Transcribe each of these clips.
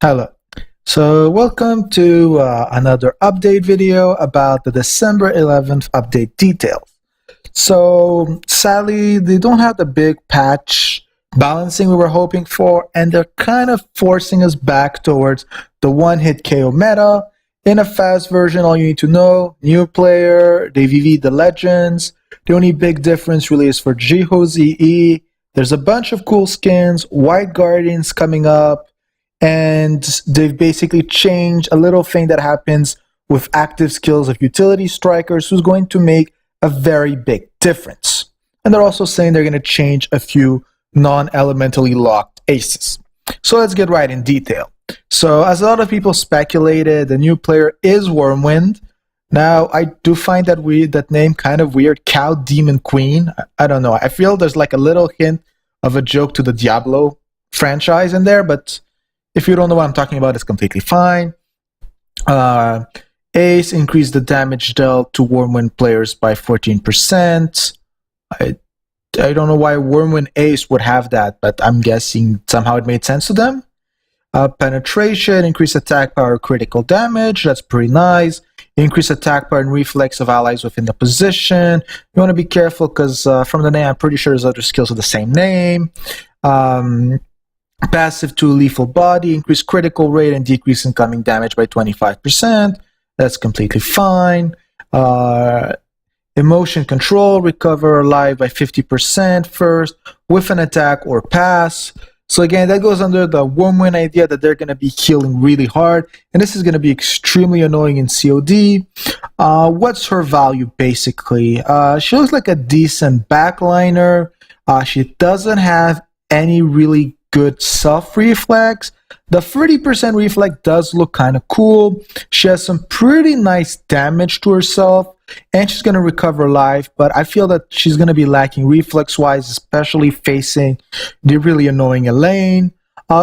Hello. So welcome to another update video about the December 11th update details. So sadly, they don't have the big patch balancing we were hoping for, and they're kind of forcing us back towards the one-hit KO meta. In a fast version, all you need to know, new player, they VV the legends. The only big difference really is for Jiho ZE. There's a bunch of cool skins, White Guardians coming up, and they've basically changed a little thing that happens with active skills of utility strikers who's going to make a very big difference. And they're also saying they're going to change a few non-elementally locked aces. So let's get right in detail. So as a lot of people speculated, the new player is Wyrmwind. Now, I do find that name kind of weird, Cow Demon Queen. I don't know. I feel there's like a little hint of a joke to the Diablo franchise in there, but if you don't know what I'm talking about, it's completely fine. Ace increased the damage dealt to Wyrmwind players by 14%. I don't know why Wyrmwind Ace would have that, but I'm guessing somehow it made sense to them. Penetration, increased attack power, critical damage. That's pretty nice. Increase attack power and reflex of allies within the position. You want to be careful because from the name, I'm pretty sure there's other skills with the same name. Passive to lethal body, increase critical rate and decrease incoming damage by 25%. That's completely fine. Emotion control, recover alive by 50% first with an attack or pass. So again, that goes under the Wyrmwind idea that they're going to be healing really hard, and this is going to be extremely annoying in COD. What's her value, basically? She looks like a decent backliner. She doesn't have any really good self-reflex. The 30% reflex does look kind of cool. She has some pretty nice damage to herself, and she's going to recover life, but I feel that she's going to be lacking reflex-wise, especially facing the really annoying Elaine.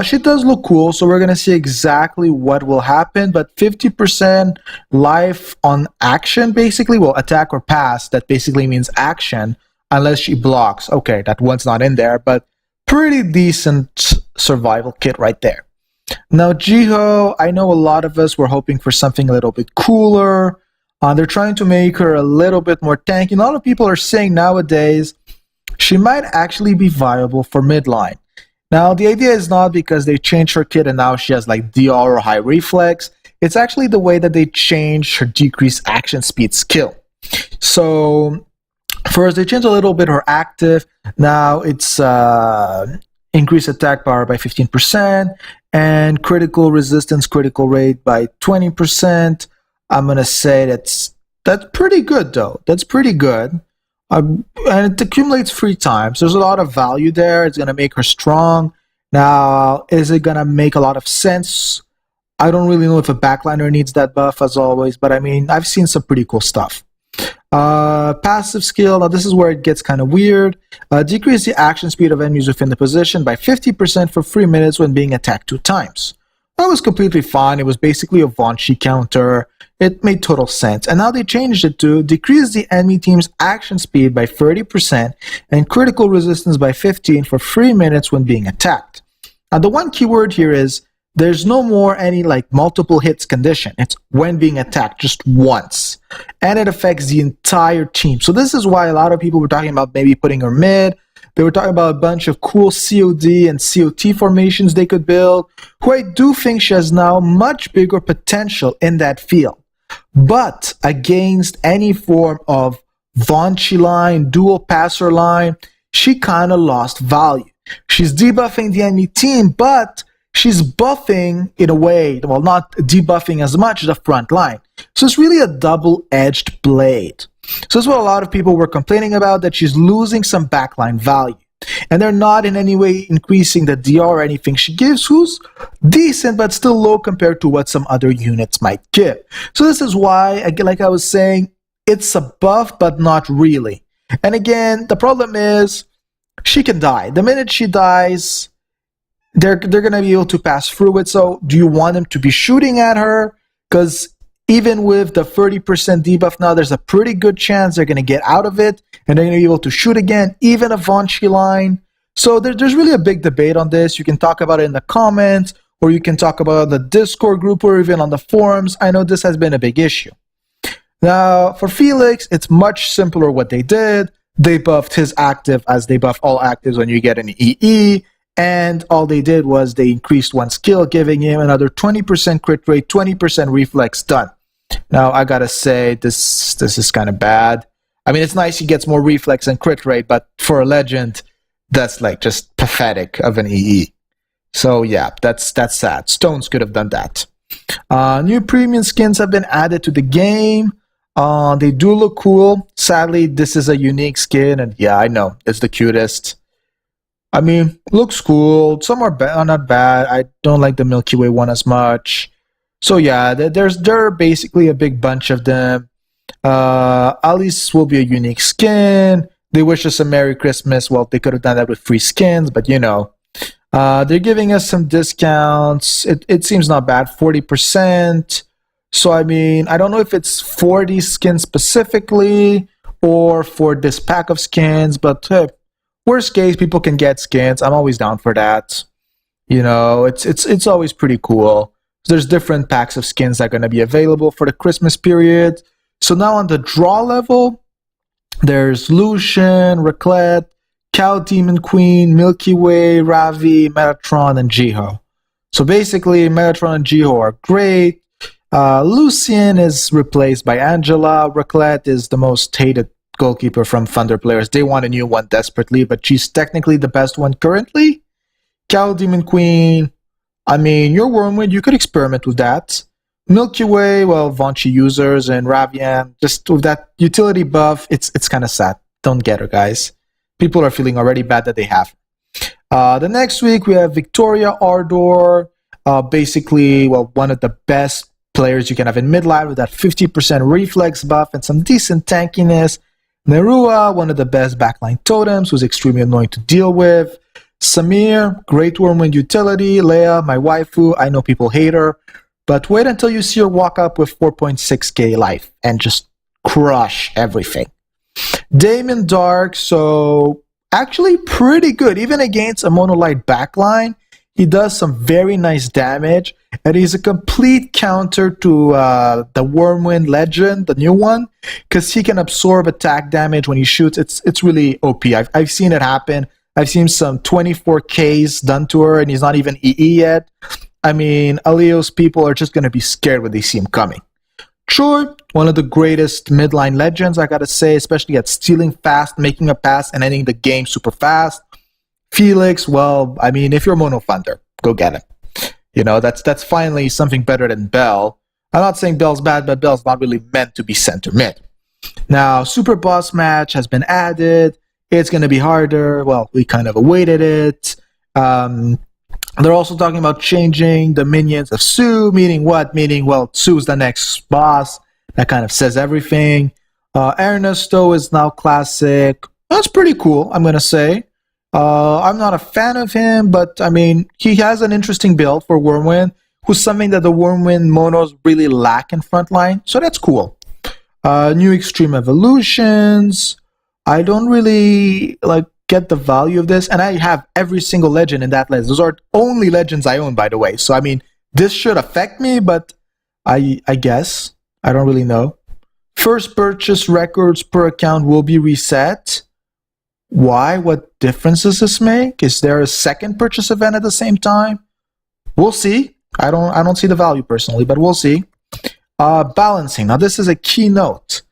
She does look cool, so we're going to see exactly what will happen, but 50% life on action, basically, well, attack or pass, that basically means action, unless she blocks. Okay, that one's not in there, but pretty decent survival kit right there. Now, Jiho, I know a lot of us were hoping for something a little bit cooler. They're trying to make her a little bit more tanky. A lot of people are saying nowadays she might actually be viable for midline. Now, the idea is not because they changed her kit and now she has like DR or high reflex. It's actually the way that they changed her decreased action speed skill. So, first, they changed a little bit her active. Now, it's increased attack power by 15% and critical resistance, critical rate by 20%. I'm going to say that's pretty good, though. That's pretty good. And it accumulates 3 times. There's a lot of value there. It's going to make her strong. Now, is it going to make a lot of sense? I don't really know if a backliner needs that buff, as always. But, I mean, I've seen some pretty cool stuff. Passive skill. Now, this is where it gets kind of weird. Decrease the action speed of enemies within the position by 50% for 3 minutes when being attacked 2 times. That was completely fine. It was basically a Von Chi counter. It made total sense. And now they changed it to decrease the enemy team's action speed by 30% and critical resistance by 15 for 3 minutes when being attacked. Now, the one keyword here is there's no more any like multiple hits condition. It's when being attacked just once. And it affects the entire team. So this is why a lot of people were talking about maybe putting her mid. They were talking about a bunch of cool COD and COT formations they could build, who I do think she has now much bigger potential in that field. But against any form of Von Chi line, dual passer line, she kind of lost value. She's debuffing the enemy team, but she's buffing in a way, well, not debuffing as much as the front line. So it's really a double-edged blade. So that's what a lot of people were complaining about, that she's losing some backline value. And they're not in any way increasing the DR or anything she gives, who's decent but still low compared to what some other units might give. So this is why, again, like I was saying, it's a buff but not really. And again, the problem is she can die. The minute she dies, they're going to be able to pass through it. So do you want them to be shooting at her? Because even with the 30% debuff now, there's a pretty good chance they're going to get out of it, and they're going to be able to shoot again, even a Von Chi line. So there's really a big debate on this. You can talk about it in the comments. or you can talk about the Discord group or even on the forums. I know this has been a big issue. Now, for Felix, it's much simpler what they did. They buffed his active as they buff all actives when you get an EE, and all they did was they increased one skill, giving him another 20% crit rate, 20% reflex, done. Now, I gotta say, this is kind of bad. I mean, it's nice he gets more reflex and crit rate, but for a legend, that's like just pathetic of an EE. So yeah, that's sad. Stones could have done that. New premium skins have been added to the game. They do look cool. Sadly, this is a unique skin, and yeah, I know, it's the cutest. I mean, looks cool. Some are not bad. I don't like the Milky Way one as much. So yeah, there are basically a big bunch of them. Alice will be a unique skin. They wish us a Merry Christmas. Well, they could have done that with free skins, but you know. They're giving us some discounts. It seems not bad, 40%. So I mean, I don't know if it's for these skins specifically or for this pack of skins, but worst case, people can get skins. I'm always down for that. You know, it's always pretty cool. There's different packs of skins that are going to be available for the Christmas period. So now on the draw level, there's Lucian, Raclette, Cow Demon Queen, Milky Way, Ravi, Metatron, and Jiho. So basically, Metatron and Jiho are great. Lucian is replaced by Angela. Raclette is the most hated goalkeeper from Thunder players. They want a new one desperately, but she's technically the best one currently. Cow Demon Queen, I mean, you're Wormwood, you could experiment with that. Milky Way, well, Vonchi users, and Ravian, just with that utility buff, it's kind of sad. Don't get her, guys. People are feeling already bad that they have. The next week, we have Victoria Ardor, basically, well, one of the best players you can have in midline with that 50% reflex buff and some decent tankiness. Nerua, one of the best backline totems, who's extremely annoying to deal with. Samir, great Wormwind utility. Leia, my waifu, I know people hate her, but wait until you see her walk up with 4.6k life and just crush everything. Damon Dark, so actually pretty good. Even against a monolite backline, he does some very nice damage, and he's a complete counter to the Wormwind Legend, the new one, because he can absorb attack damage when he shoots. It's really OP. I've seen it happen. I've seen some 24Ks done to her, and he's not even EE yet. I mean, Alios people are just going to be scared when they see him coming. Troy, one of the greatest midline legends, I gotta say, especially at stealing fast, making a pass, and ending the game super fast. Felix, well, I mean, if you're Mono Thunder, go get him. You know, that's finally something better than Bell. I'm not saying Bell's bad, but Bell's not really meant to be center mid. Now, Super Boss Match has been added. It's going to be harder. Well, we kind of awaited it. They're also talking about changing the minions of Sue, meaning what? Meaning, well, Sue's the next boss. That kind of says everything. Ernesto is now classic. That's pretty cool, I'm going to say. I'm not a fan of him, but I mean, he has an interesting build for Wormwind, who's something that the Wormwind monos really lack in frontline, so that's cool. New Extreme Evolutions. I don't really get the value of this, and I have every single legend in that list. Those are only legends I own, by the way. So I mean, this should affect me, but I guess I don't really know. First purchase records per account will be reset. Why? What difference does this make? Is there a second purchase event at the same time? We'll see. I don't see the value personally, but we'll see. Balancing. Now this is a key note.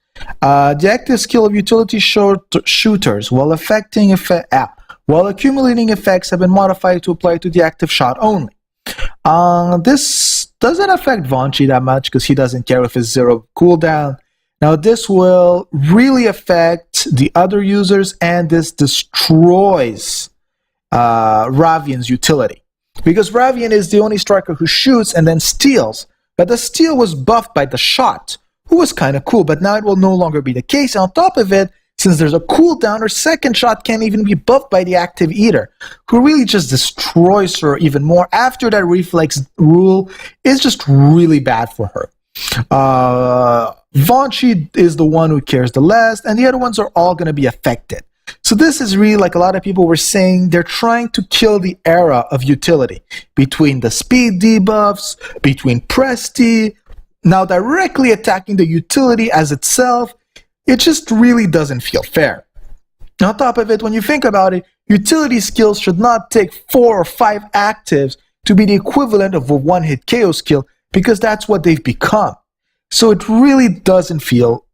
The active skill of utility shooters while accumulating effects have been modified to apply to the active shot only. This doesn't affect Vonchi that much because he doesn't care if it's 0 cooldown. Now this will really affect the other users, and this destroys Ravian's utility. Because Ravian is the only striker who shoots and then steals, but the steal was buffed by the shot, who was kind of cool, but now it will no longer be the case. On top of it, since there's a cooldown, her second shot can't even be buffed by the active eater, who really just destroys her even more. After that reflex rule is just really bad for her. Vonchi is the one who cares the less, and the other ones are all going to be affected. So this is really, like a lot of people were saying, they're trying to kill the era of utility between the speed debuffs, between Presti, now directly attacking the utility as itself. It just really doesn't feel fair. On top of it, when you think about it, utility skills should not take 4 or 5 actives to be the equivalent of a one-hit KO skill, because that's what they've become. So it really doesn't feel,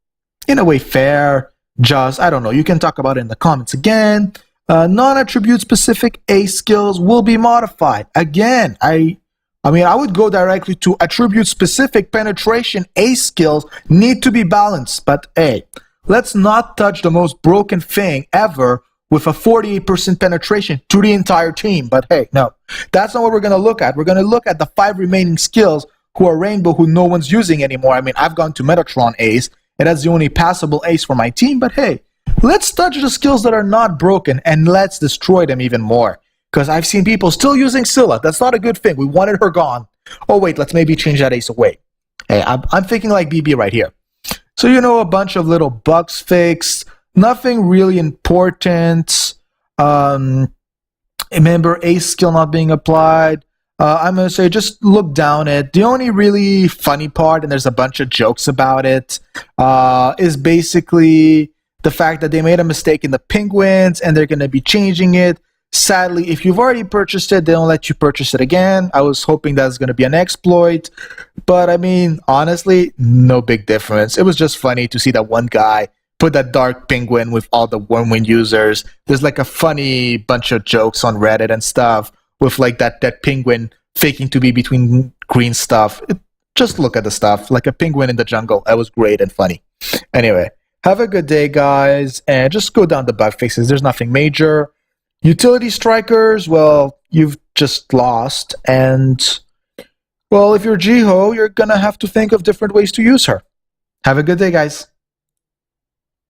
in a way, fair. Just, I don't know, you can talk about it in the comments again. Non-attribute specific A skills will be modified. Again, I mean, I would go directly to attribute specific penetration A skills need to be balanced, but hey, let's not touch the most broken thing ever with a 48% penetration to the entire team. But hey, no, that's not what we're going to look at. We're going to look at the 5 remaining skills who are Rainbow, who no one's using anymore. I mean, I've gone to Metatron Ace, and that's the only passable ace for my team. But hey, let's touch the skills that are not broken, and let's destroy them even more. Because I've seen people still using Scylla. That's not a good thing. We wanted her gone. Oh wait, let's maybe change that ace away. Hey, I'm thinking like BB right here. So, you know, a bunch of little bugs fixed. Nothing really important. Remember, ace skill not being applied. I'm going to say just look down it. The only really funny part, and there's a bunch of jokes about it, is basically the fact that they made a mistake in the penguins and they're going to be changing it. Sadly, if you've already purchased it, they don't let you purchase it again. I was hoping that's going to be an exploit. But I mean, honestly, no big difference. It was just funny to see that one guy put that dark penguin with all the Wyrmwind users. There's like a funny bunch of jokes on Reddit and stuff with like that penguin faking to be between green stuff. Just look at the stuff. Like a penguin in the jungle. That was great and funny. Anyway, have a good day, guys. And just go down the bug fixes. There's nothing major. Utility strikers, well, you've just lost. And, well, if you're Jiho, you're going to have to think of different ways to use her. Have a good day, guys.